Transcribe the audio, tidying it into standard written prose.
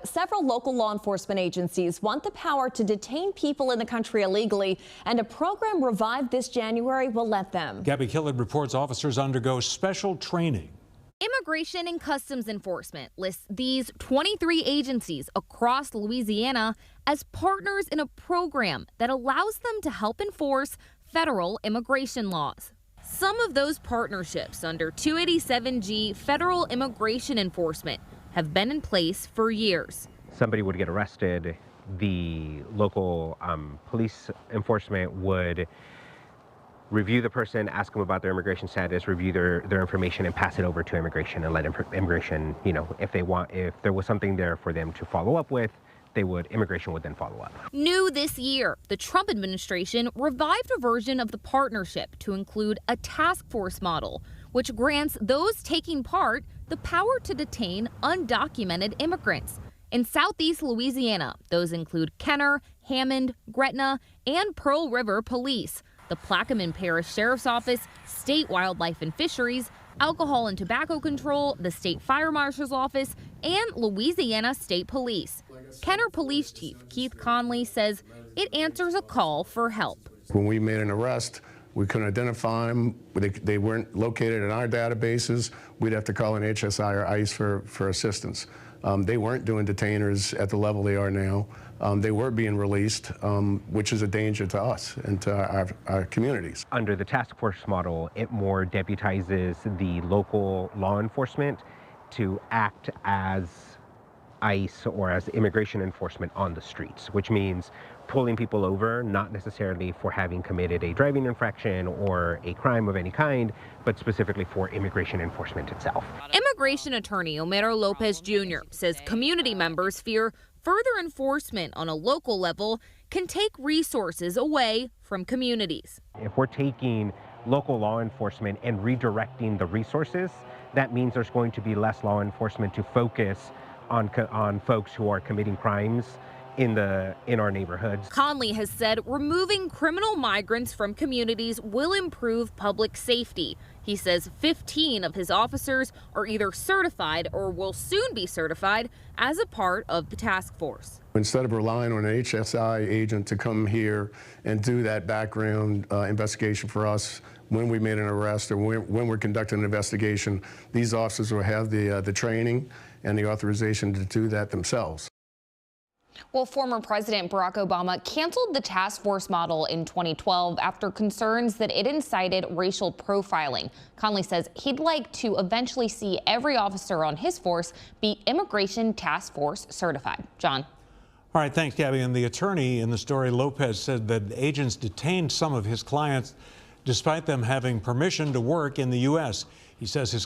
Several local law enforcement agencies want the power to detain people in the country illegally, and a program revived this January will let them. Gabby Killard reports officers undergo special training. Immigration and Customs Enforcement lists these 23 agencies across Louisiana as partners in a program that allows them to help enforce federal immigration laws. Some of those partnerships under 287G federal immigration enforcement have been in place for years. Somebody would get arrested, the local police enforcement would review the person, ask them about their immigration status, review their information, and pass it over to immigration and let immigration, if there was something there for them to follow up with, immigration would then follow up. New this year, the Trump administration revived a version of the partnership to include a task force model, which grants those taking part the power to detain undocumented immigrants. In southeast Louisiana, those include Kenner, Hammond, Gretna, and Pearl River Police, the Plaquemine Parish Sheriff's Office, State Wildlife and Fisheries, Alcohol and Tobacco Control, the State Fire Marshal's Office, and Louisiana State Police. Kenner Police Chief Keith Conley says it answers a call for help. When we made an arrest, we couldn't identify them. They weren't located in our databases. We'd have to call an HSI or ICE for assistance. They weren't doing detainers at the level they are now. They were being released, which is a danger to us and to our communities. Under the task force model, it more deputizes the local law enforcement to act as ICE or as immigration enforcement on the streets, which means pulling people over, not necessarily for having committed a driving infraction or a crime of any kind, but specifically for immigration enforcement itself. Immigration attorney Omero Lopez Jr. says community members fear further enforcement on a local level can take resources away from communities. If we're taking local law enforcement and redirecting the resources, that means there's going to be less law enforcement to focus on folks who are committing crimes in our neighborhoods. Conley has said removing criminal migrants from communities will improve public safety. He says 15 of his officers are either certified or will soon be certified as a part of the task force. Instead of relying on an HSI agent to come here and do that background investigation for us when we made an arrest or when we're conducting an investigation, these officers will have the training and the authorization to do that themselves. Well, former President Barack Obama canceled the task force model in 2012 after concerns that it incited racial profiling. Conley says he'd like to eventually see every officer on his force be Immigration Task Force certified. John. All right, thanks, Gabby. And the attorney in the story, Lopez, said that agents detained some of his clients despite them having permission to work in the U.S. He says his